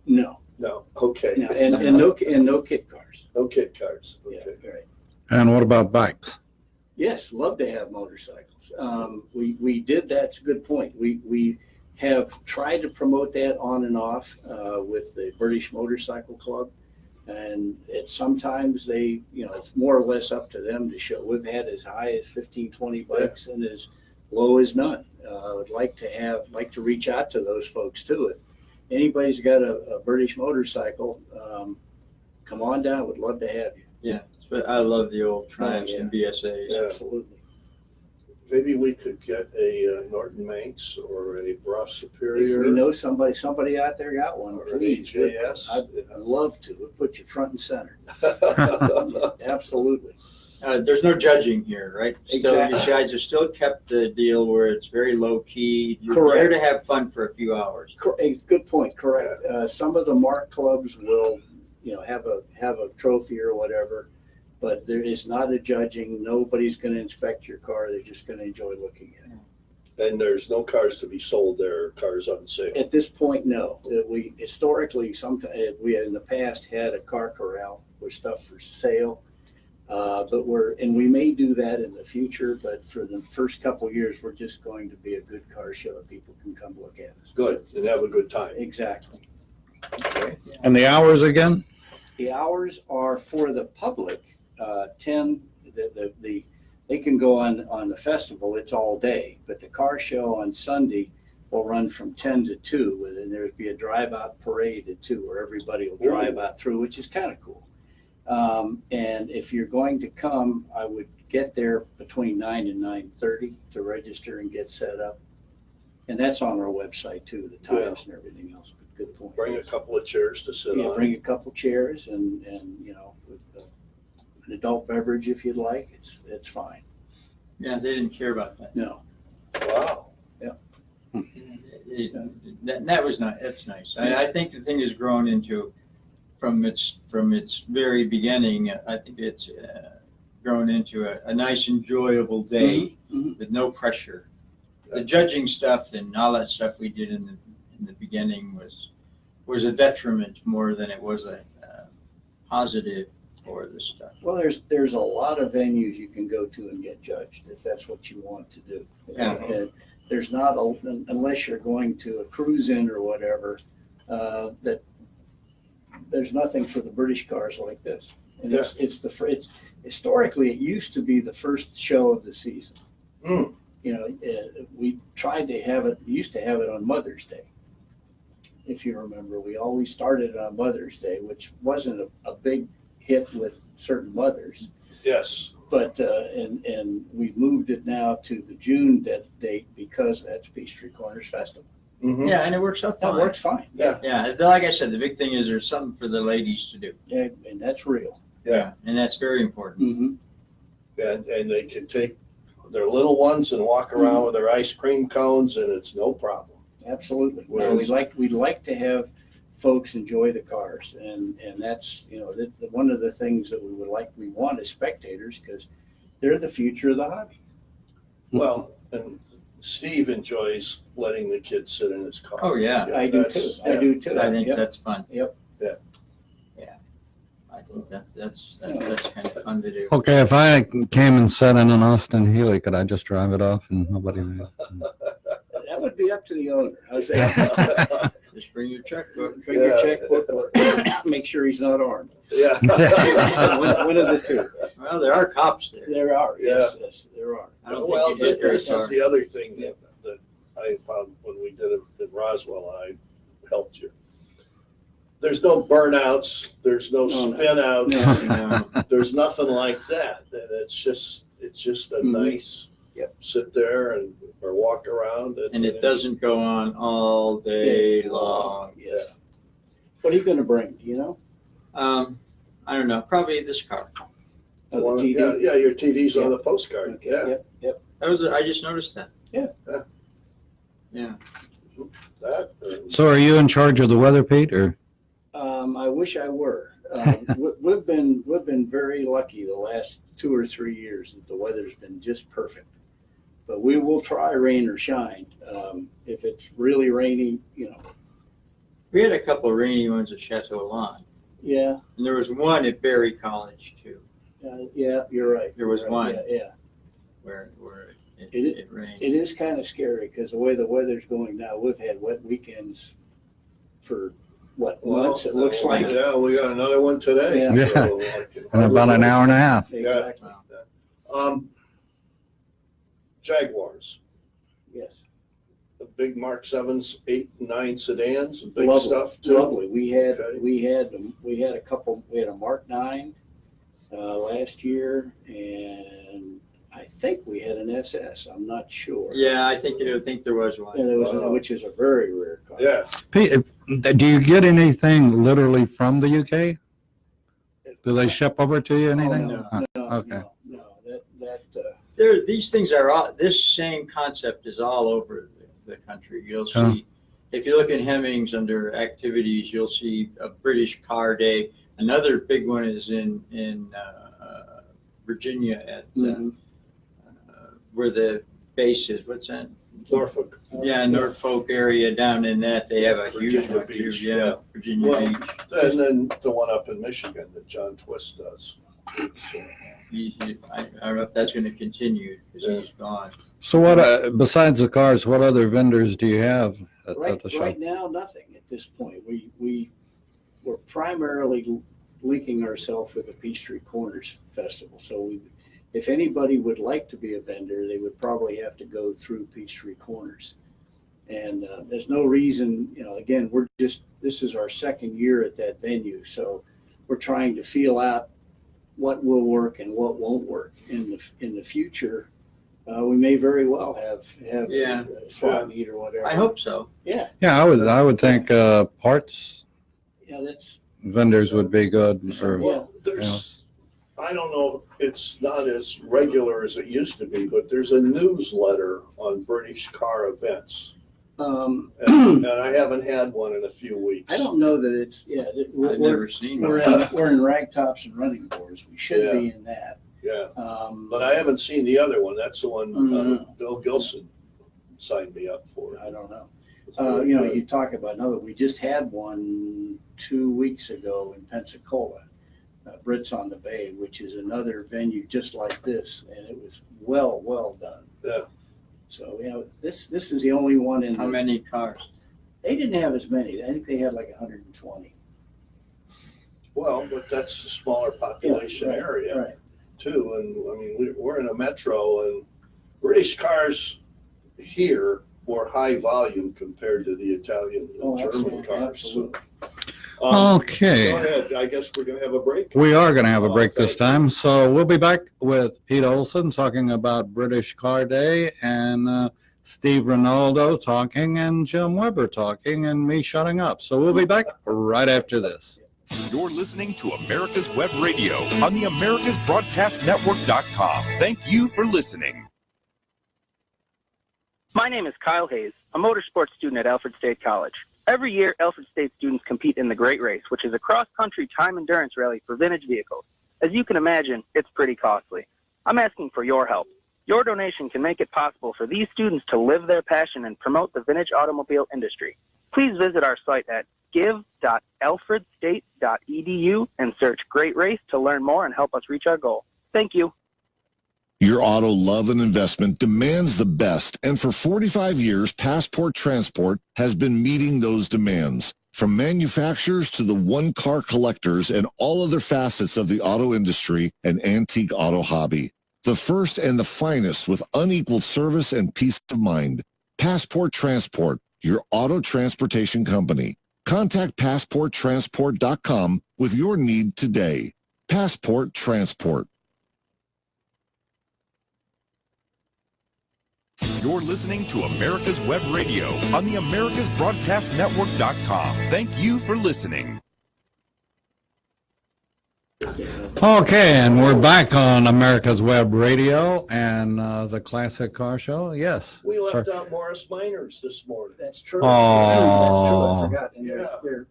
No, No, okay. No, and no kit cars. No kit cars, Yeah, okay. right. And what about bikes? Yes, love to have motorcycles. We did, that's a good point. We have tried to promote that on and off with the British Motorcycle Club. And sometimes it's more or less up to them to show. We've had as high as 15, 20 bikes and as low as none. I would like to reach out to those folks too. If anybody's got a British motorcycle, come on down. Would love to have you. Yeah, but I love the old Triumphs and BSAs. Yeah. Absolutely. Maybe we could get a Norton Manx or a Brough If Superior we know somebody out there got one, or an please. AJS. I'd love to. We'll put you front and center. Absolutely. There's no judging here, right? Still, Exactly. you guys have still kept the deal where it's very low key. You're Correct. there to have fun for a few hours. It's a good point. Correct. Some of the mark clubs will, have a trophy or whatever, but there is not a judging. Nobody's going to inspect your car. They're just going to enjoy looking at it. And there's no cars to be sold there, cars on sale. At this point, no. We historically, sometimes we had in the past had a car corral with stuff for sale, but we may do that in the future. But for the first couple of years, we're just going to be a good car show that people can come look at us. Good, and have a good time. Exactly. Okay. And the hours again? The hours are for the public. 10. They can go on the festival. It's all day, but the car show on Sunday will run from 10 to 2, and then there'll be a drive-out parade at 2 where everybody will drive out through, which is kind of cool. And if you're going to come, I would get there between 9 and 9:30 to register and get set up. And that's on our website too, the times and everything else. But good point. Bring a couple of chairs to sit on. Bring a couple chairs and an adult beverage if you'd like. It's fine. Yeah, they didn't care about that. No. Wow. That was nice. That's nice. I think the thing has grown into, from its very beginning, I think it's grown into a nice, enjoyable day with no pressure. The judging stuff and all that stuff we did in the beginning was a detriment more than it was a positive for this stuff. Well, there's a lot of venues you can go to and get judged if that's what you want to do. Yeah. And there's not unless you're going to a cruise in or whatever, that there's nothing for the British cars like this. And it's historically it used to be the first show of the season. Mm. We tried to have it. We used to have it on Mother's Day. If you remember, we always started on Mother's Day, which wasn't a big hit with certain mothers. Yes. But and we moved it now to the June date because that's Peachtree Corners Festival. Mhm. Yeah, and it works out fine. That works fine. Yeah. Yeah, like I said, the big thing is there's something for the ladies to do. Yeah, and that's real. Yeah. And that's very important. Mm-hmm. And they can take their little ones and walk around with their ice cream cones, and it's no problem. Absolutely. Whereas- No, we'd like to have folks enjoy the cars, and that's one of the things that we want as spectators, because they're the future of the hobby. Well, and Steve enjoys letting the kids sit in his car. Oh, yeah. I do too. I do too. I think Yep. that's fun. Yep. Yeah. Yeah. I think that's kind of fun to do. Okay, if I came and sat in an Austin Healey, could I just drive it off and nobody would? That would be up to the owner. How's that? Just bring your checkbook. Bring your checkbook, or make sure he's not armed. Yeah. One of the two. Well, there are cops there. There are. Yeah. Yes, there are. I don't Well, think you hit very this is far. the other thing that I found when we did it in Roswell. I helped you. There's no burnouts. There's no No, no. spin outs. No. There's nothing like that. And it's just a nice Yep. sit there or walk around. And it doesn't go on all day long. Yes. What are you going to bring? Do you know? I don't know. Probably this car. Oh, the TD? Yeah, your TD's on Yeah. the postcard. Okay. Yeah. Yep. I just noticed that. Yeah. That. And So are you in charge of the weather, Pete, or? I wish I were. We've been very lucky the last 2 or 3 years that the weather's been just perfect. But we will try rain or shine. If it's really rainy, We had a couple of rainy ones at Chateau Lawn, Yeah, and there was one at Berry College too, yeah, you're right. There was You're one. right. Yeah. where It- it rained. It is kind of scary because the way the weather's going now, we've had wet weekends for months, it looks like. Yeah, we got another one today. Yeah. So I can In about an hour and a half. Exactly, Jaguars, yes. the big Mark 7s, 8 and 9 sedans, big Lovely, stuff too. Lovely. We had Okay. a couple. We had a Mark 9 last year, and I think we had an SS. I'm not sure. Yeah, I think there was one. And there was, Wow. which is a very rare car. Yeah, Pete, do you get anything literally from the UK? Do they ship over to you anything? Oh, Huh, no, okay. no. These things are all, this same concept is all over the country. You'll see, Oh. if you look at Hemmings under activities, you'll see a British Car Day. Another big one is in Virginia at Mhm. where the base is. What's that? Norfolk. Yeah, Norfolk area down in that. They have a huge Virginia one too. Beach, Yeah, yeah. Virginia Well, Beach. And then the one up in Michigan that John Twist does. So, I don't know if that's going to continue because Yeah. he's gone. So what, besides the cars, what other vendors do you have at the show? Right now, nothing at this point. We're primarily linking ourselves with the Peachtree Corners Festival. So if anybody would like to be a vendor, they would probably have to go through Peachtree Corners. And there's no reason, again, this is our second year at that venue. So we're trying to feel out what will work and what won't work in the future. We may very well have Yeah. a swap meet or whatever. I hope so. Yeah, Yeah, I would think parts yeah, that's, vendors would be good. Or, Well, there's, I don't know, it's not as regular as it used to be, but there's a newsletter on British car events. And I haven't had one in a few weeks. I don't know that it's, I've we're, never seen we're one. we're in ragtops and running boards. We should be in that. Yeah, but I haven't seen the other one. That's the one Bill Gilson signed me up for. I don't know. It's really good. You talk about another, we just had one 2 weeks ago in Pensacola, Brits on the Bay, which is another venue just like this, and it was well done. Yeah. So, this is the only one in. How many cars? They didn't have as many. I think they had like 120. Well, but that's a smaller population Yeah, right, area Right. too. And I mean, we're in a metro, and British cars here were high volume compared to the Italian and German Absolutely. cars. Absolutely. So, go Okay. ahead. I guess we're going to have a break. We are going to have a break this Thank you. time. So we'll be back with Pete Olson talking about British Car Day, and Steve Ronaldo talking, and Jim Weber talking, and me shutting up. So we'll be back right after this. You're listening to America's Web Radio on the AmericasBroadcastNetwork.com. Thank you for listening. My name is Kyle Hayes, a motorsports student at Alfred State College. Every year, Alfred State students compete in the Great Race, which is a cross-country time endurance rally for vintage vehicles. As you can imagine, it's pretty costly. I'm asking for your help. Your donation can make it possible for these students to live their passion and promote the vintage automobile industry. Please visit our site at give.alfredstate.edu and search Great Race to learn more and help us reach our goal. Thank you. Your auto love and investment demands the best, and for 45 years, Passport Transport has been meeting those demands. From manufacturers to the one-car collectors and all other facets of the auto industry and antique auto hobby. The first and the finest with unequaled service and peace of mind. Passport Transport, your auto transportation company. Contact PassportTransport.com with your need today. Passport Transport. You're listening to America's Web Radio on the AmericasBroadcastNetwork.com. Thank you for listening. Okay, and we're back on America's Web Radio and the Classic Car Show. Yes. We left out Morris Miners this morning. That's true. Oh. That's true. I forgot. And Yeah.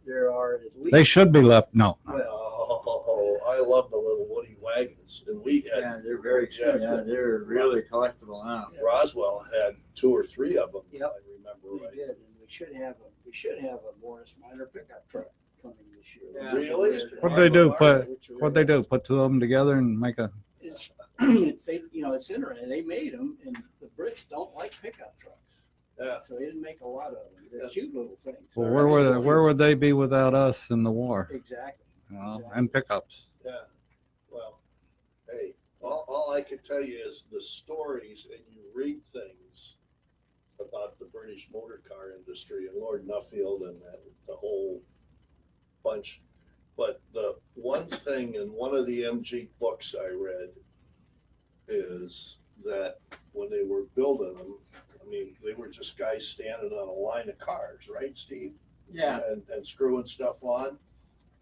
there are at least. They should be left. No. Oh, I love the little Woody wagons, and we had Yeah, they're very expensive. Yeah, they're really collectible now. Roswell had 2 or 3 of them. Yep. I remember We right. did, and we should have we should have a Morris Minor pickup truck coming this year. Yeah. Really? What'd they do? Which are What'd they do? Put two of them together and make a? It's, it's interesting. They made them, and the Brits don't like pickup trucks, Yeah. so they didn't make a lot of them. They're Yes. cute little things. Well, where would they be without us in the war? Exactly. And pickups. Yeah. Well, hey, all I can tell you is the stories, and you read things about the British motor car industry and Lord Nuffield and the whole bunch. But the one thing in one of the MG books I read is that when they were building them, I mean, they were just guys standing on a line of cars, right, Steve? Yeah. And screwing stuff on.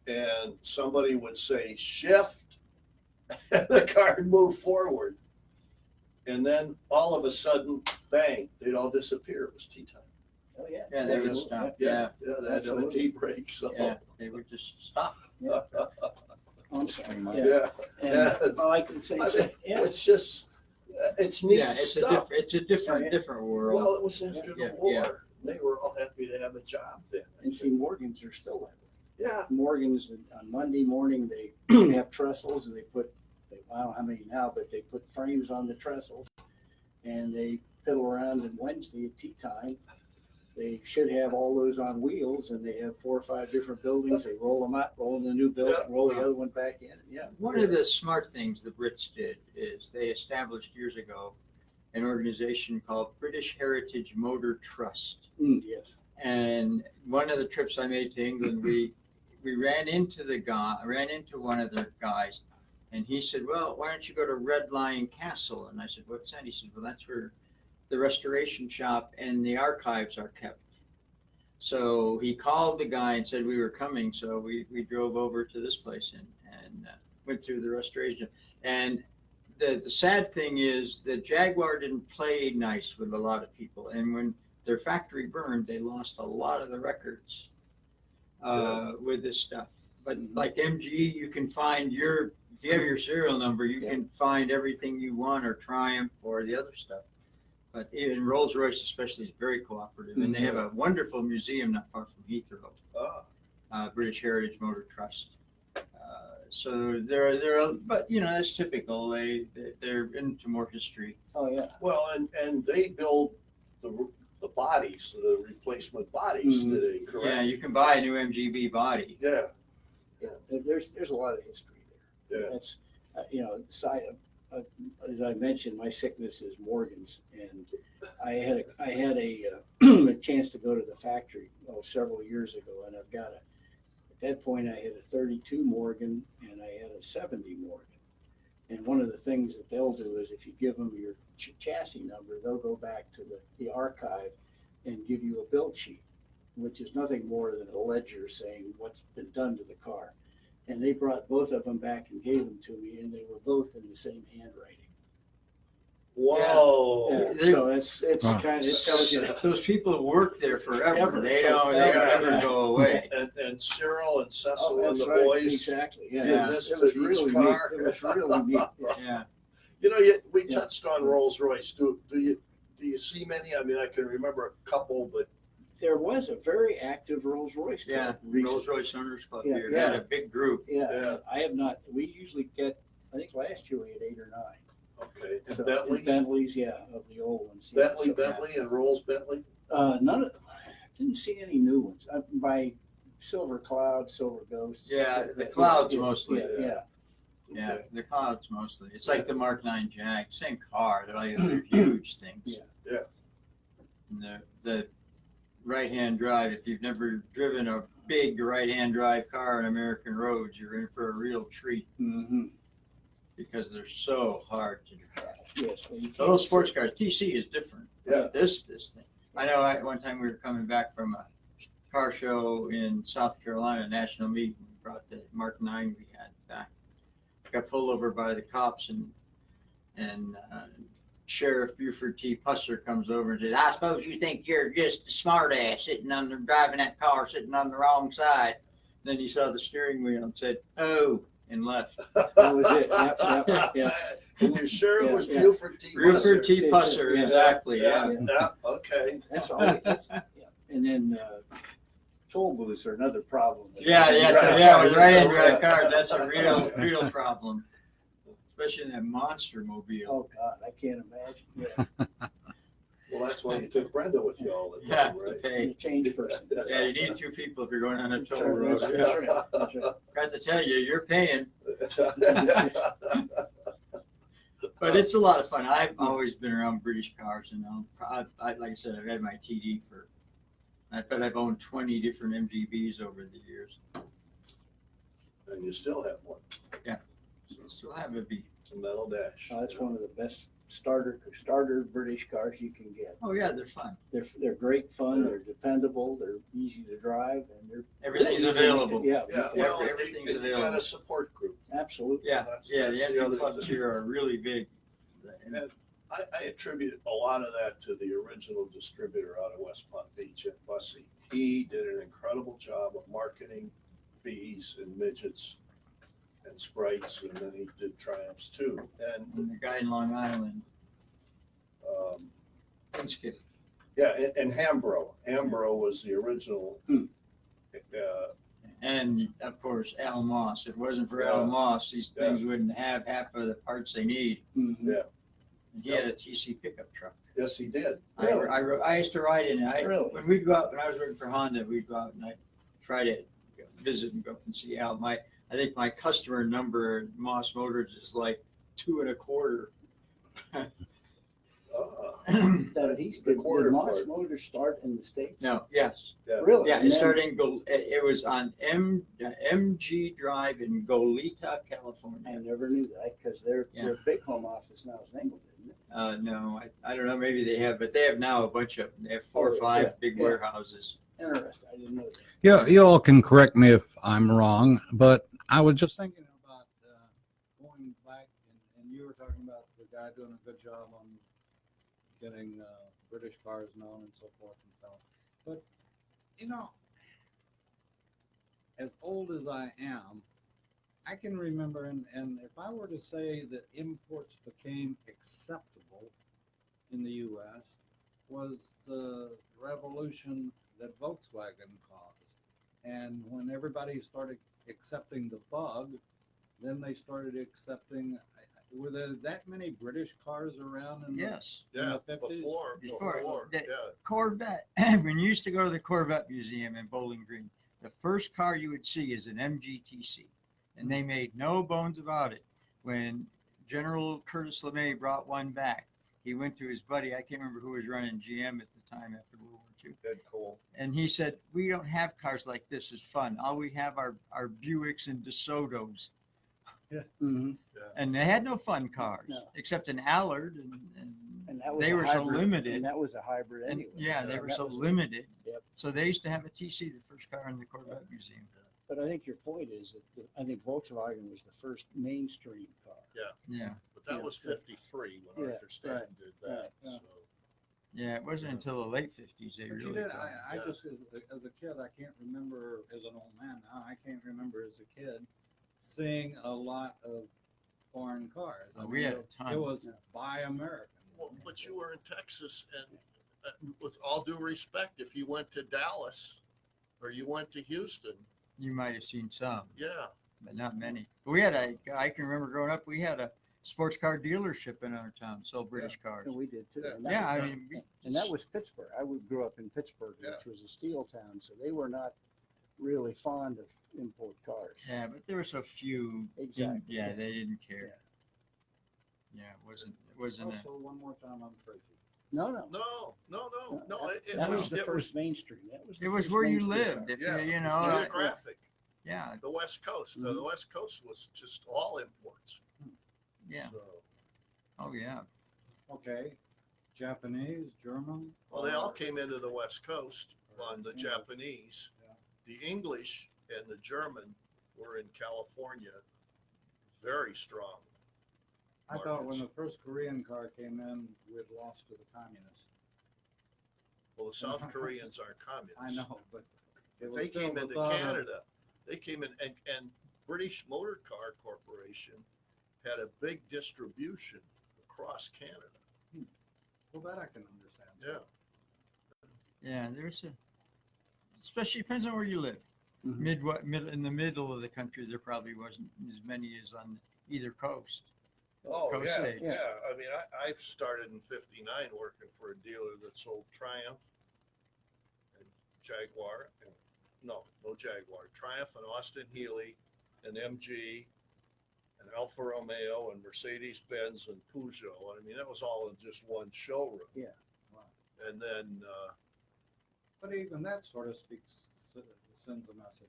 And somebody would say shift, and the car would move forward. And then all of a sudden, bang, they'd all disappear. It was tea time. Oh, yeah. Yeah, they would Yes. stop. Yeah, Yeah. they had a tea break. So Yeah, they would just stop. Yeah. I'm sorry. yeah. And all I can say is, yeah, It's just, it's neat Yeah, it's stuff. a different world. Well, it was after the Yeah, war. yeah. They were all happy to have a job then. and see, Morgans are still like that. Yeah. Morgans on Monday morning, they have trestles and I don't know how many now, but they put frames on the trestles and they piddle around. And Wednesday at tea time, they should have all those on wheels, and they have 4 or 5 different buildings. They roll them out, roll in the new building, roll the other one back in. Yeah. One of the smart things the Brits did is they established years ago an organization called British Heritage Motor Trust. Yes. And one of the trips I made to England, we ran into one of their guys, and he said, "Well, why don't you go to Red Lion Castle?" And I said, "What's that?" He said, "Well, that's where the restoration shop and the archives are kept." So he called the guy and said we were coming. So we drove over to this place and went through the restoration. And the sad thing is that Jaguar didn't play nice with a lot of people. And when their factory burned, they lost a lot of the records with this stuff. But like MG, you can find if you have your serial number, you can find everything you want, or Triumph or the other stuff. But even Rolls-Royce especially is very cooperative, and they have a wonderful museum not far from Heathrow, British Heritage Motor Trust. So but that's typical. They're into more history. Oh, yeah. Well, and they build the bodies, the replacement bodies today, correct? Yeah, you can buy a new MGB body. Yeah. There's a lot of history there. Yeah. That's, as I mentioned, my sickness is Morgan's, and I had a chance to go to the factory several years ago, and at that point I had a 32 Morgan and I had a 70 Morgan. And one of the things that they'll do is if you give them your chassis number, they'll go back to the archive and give you a build sheet, which is nothing more than a ledger saying what's been done to the car. And they brought both of them back and gave them to me, and they were both in the same handwriting. Whoa! Yeah, so it's kind of, it tells you Those people work there forever. They don't Forever. ever go away. And Cyril and Cecil and that's the right. boys Exactly. Yeah. did this It to was each really car. neat. It was really neat. Yeah. We touched on Rolls-Royce. Do you see many? I mean, I can remember a couple, but There was a very active Rolls-Royce Yeah, club recently. Rolls-Royce Owners Club Yeah, here yeah. had a big group. Yeah, I have not. We usually get. I think last year we had 8 or 9. okay. And So, Bentley's, Bentleys, yeah, of the old ones. Yeah, Bentley, so- Bentley, and Rolls Bentley. None of. Didn't see any new ones. By Silver Cloud, Silver Ghosts. Yeah, the Clouds mostly. Yeah. Yeah, Okay. the Clouds mostly. It's like the Mark 9 Jag, same car. They're huge things. Yeah. Yeah. And the right-hand drive, if you've never driven a big right-hand drive car on American roads, you're in for a real treat Mm-hmm. because they're so hard to drive. Yes. Well, you can't Those sports cars, TC is different. Yeah. This thing. I know one time we were coming back from a car show in South Carolina, national meet. We brought the Mark 9 we had back. Got pulled over by the cops, and Sheriff Buford T. Pusser comes over and says, "I suppose you think you're just a smart ass driving that car sitting on the wrong side." Then he saw the steering wheel and said, "Oh," and left. That was it. Yep. And you're sure it was Yeah. Buford T. Buford Pusser? T. Pusser, Yeah. exactly. Yeah. Yeah. Okay. That's all. Yeah. And then toll booths are another problem. With right-hand drive cars, that's a real problem, especially in that monster mobile. Oh, God, I can't imagine. Yeah. Well, that's why you took Brenda with you all the Yeah, time, to right? pay. The change person. Yeah, you need 2 people if you're going on a toll Sure, road. that's Yeah. right, that's right. Got to tell you, you're paying. But it's a lot of fun. I've always been around British cars, and like I said, I've had my TD for. I bet I've owned 20 different MGBs over the years. And you still have one, So still have a B. a metal dash. That's one of the best starter British cars you can get. Oh yeah, they're fun. They're great fun. They're dependable. They're easy to drive, and they're Everything's available. Yeah, Yeah, well, everything's you got available. a support group. absolutely. Yeah, That's- yeah. that's The the entry other clubs thing. here are really big. And I attribute a lot of that to the original distributor out of West Palm Beach at Bussy. He did an incredible job of marketing Bs and midgets and sprites, and then he did Triumphs too. And the guy in Long Island, Skip. Yeah, and Hambro. Hambro was the original. And of course, Al Moss. If it wasn't for Yeah. Al Moss, these things wouldn't have half of the parts they need. Mhm. Yeah. And he had a TC pickup truck. Yes, he did. I used to ride in it. Really? When we'd go out, when I was working for Honda, we'd go out and I'd try to visit and go up and see Al. I think my customer number at Moss Motors is like 2 1/4. Did quarter Moss part. Motors start in the States? No, yes. Really? Yeah, And it then- started in it was on MG Drive in Goleta, California. I never knew that because their big home office now is in England, isn't it? No, I don't know. Maybe they have, but they have now a bunch of them. They have 4 or 5 yeah, big yeah. warehouses. Interesting. I didn't know that. Yeah, you all can correct me if I'm wrong, but I was just thinking about going back, and you were talking about the guy doing a good job on getting British cars known and so forth and so on. But, you know, as old as I am, I can remember, and if I were to say that imports became acceptable in the U.S., was the revolution that Volkswagen caused. And when everybody started accepting the Bug, then they started accepting. Were there that many British cars around in Yes. in Yeah, the 50s? Before. yeah. Corvette. When you used to go to the Corvette Museum in Bowling Green, the first car you would see is an MGTC. And they made no bones about it. When General Curtis LeMay brought one back, he went to his buddy, I can't remember who was running GM at the time after World War II. Dead cool. And he said, we don't have cars like this. It's fun. All we have are Buicks and DeSotos. Mm-hmm. And they had no fun cars, No. except an Allard. And that was they a were hybrid, so limited. And that was a hybrid And anyway. yeah, they were that so was- limited. Yep. So they used to have a TC, the first car in the Corvette Museum. But I think your point is that I think Volkswagen was the first mainstream car. Yeah. But that Yeah. was 53 when Yeah, Arthur Stanton did that. right, yeah. So. Yeah, it wasn't until the late 50s they But you really. did. I just, as a kid, I can't remember, as an old man now, I can't remember as a kid seeing a lot of foreign cars. I We mean, had a ton. It was buy American. Well, but you were in Texas, and with all due respect, if you went to Dallas or you went to Houston, You might have seen some, yeah, but not many. But we had I can remember growing up, we had a sports car dealership in our town, sold British cars. And we did too. Yeah. And that Yeah, was- I mean, and that was Pittsburgh. grew up in Pittsburgh, Yeah. which was a steel town, so they were not really fond of import cars. yeah, but there were so few. Exactly. Yeah, they didn't care. Yeah, it wasn't a. Also, one more time, I'm crazy. No. no. That was the it first mainstream. That was the It was first where you mainstream lived. car. If Yeah, you know, geographic. yeah, The West Coast. Mhm. The West Coast was just all imports. yeah. So, Oh yeah. Okay, Japanese, German. well, they all came into the West Coast on the Yeah. Japanese. Yeah. The English and the German were in California, very strong. I thought when markets. the first Korean car came in, we had lost to the communists. Well, the South Koreans are communists. I know, but it was They still came the into thought of- Canada. They came in, and British Motor Car Corporation had a big distribution across Canada. Well, that I can understand. Yeah. Yeah, there's especially depends on where you live. Mhm. In the middle of the country, there probably wasn't as many as on either coast. Oh, Coast yeah, states. yeah. I mean, I started in '59 working for a dealer that sold Triumph and Jaguar. And, no Jaguar. Triumph and Austin Healey and MG and Alfa Romeo and Mercedes Benz and Peugeot. I mean, that was all in just one showroom. Yeah. Wow. And then, But even that sort of sends a message,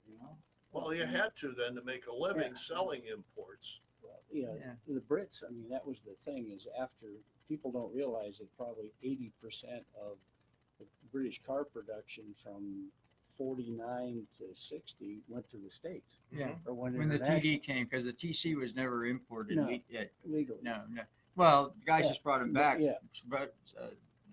you know? well, you had to then to make a living selling imports. Well, yeah, Yeah. the Brits, I mean, that was the thing is after people don't realize that probably 80% of the British car production from 49 to 60 went to the States. Yeah. Or went When the international TD came, because the TC was never imported. No. No, legally. Well, guys Yeah. just brought him But, back. yeah. But,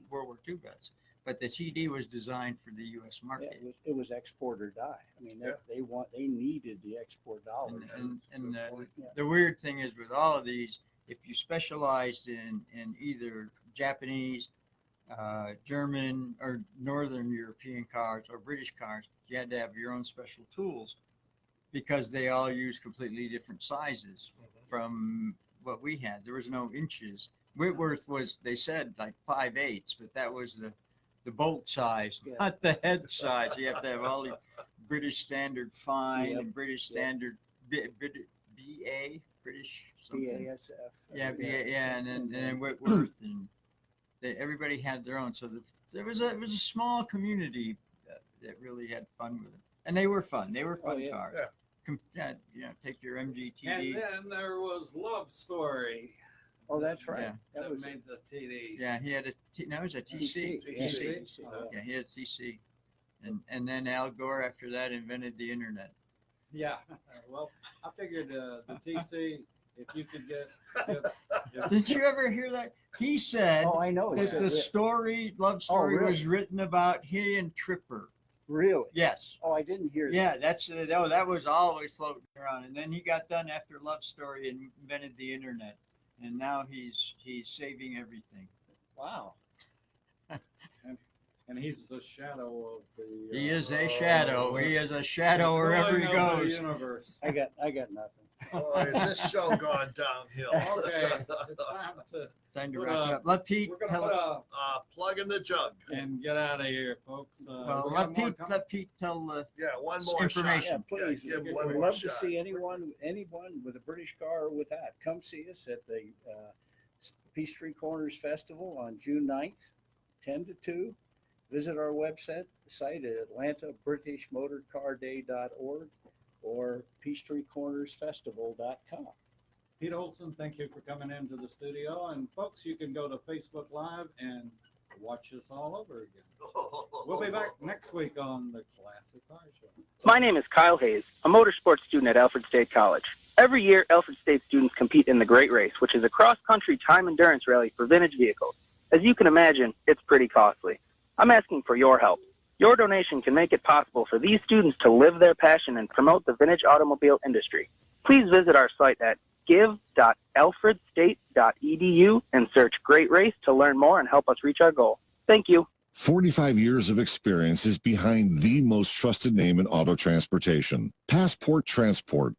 World War II vets. But the TD was designed for the U.S. Yeah, market. it was export or die. I mean, Yeah. they needed the export dollars. And Yeah. the weird thing is with all of these, if you specialized in either Japanese, German, or Northern European cars or British cars, you had to have your own special tools because they all use completely different sizes from what we had. There was no inches. Whitworth was, they said, like 5/8, but that was the bolt size, Yeah. not the head size. You have to have all these British Standard Fine Yep. and British Standard BA, British something. BASF. Yeah, BA, yeah, and then Whitworth, and everybody had their own. So it was a small community that really had fun with it, and they were fun. They were fun yeah. cars. Yeah. Take your MGTD. And then there was Love Story. Oh, that's right. Yeah. That was made the TD. Yeah, he had no, it was a TC. TC. Yeah, TC. TC, Oh, yeah. Yeah, he had TC, and then Al Gore after that invented the internet. Yeah, well, I figured the TC, if you could get Did you ever hear that? He said Oh, I know. He that said the it. love story really? was written about he and Tripper. Really? Yes. Oh, I didn't hear Yeah, that's that was always floating around, and then he got done after Love Story and invented the internet, and now he's saving everything. wow. And he's the shadow of the. He is a shadow. He is a shadow wherever he Drawing of the goes. Universe. I got nothing. Boy, is this show gone downhill? Okay, it's time to Time to We're wrap it gonna- up. Let Pete we're gonna tell put us. a Plug in the jug. and get out of here, folks. Well, we got more coming? let Pete tell the Yeah, one more Information. Yeah, shot. please. Yeah, give We'd one more love to shot. see anyone with a British car or without. Come see us at the Peachtree Corners Festival on June 9th, 10 to 2. Visit our website at AtlantaBritishMotorCarDay.org or PeachtreeCornersFestival.com. Pete Olson, thank you for coming into the studio. And folks, you can go to Facebook Live and watch us all over again. We'll be back next week on the Classic Car Show. My name is Kyle Hayes, a motorsports student at Alfred State College. Every year, Alfred State students compete in the Great Race, which is a cross-country time endurance rally for vintage vehicles. As you can imagine, it's pretty costly. I'm asking for your help. Your donation can make it possible for these students to live their passion and promote the vintage automobile industry. Please visit our site at give.alfredstate.edu and search Great Race to learn more and help us reach our goal. Thank you. 45 years of experience is behind the most trusted name in auto transportation, Passport Transport.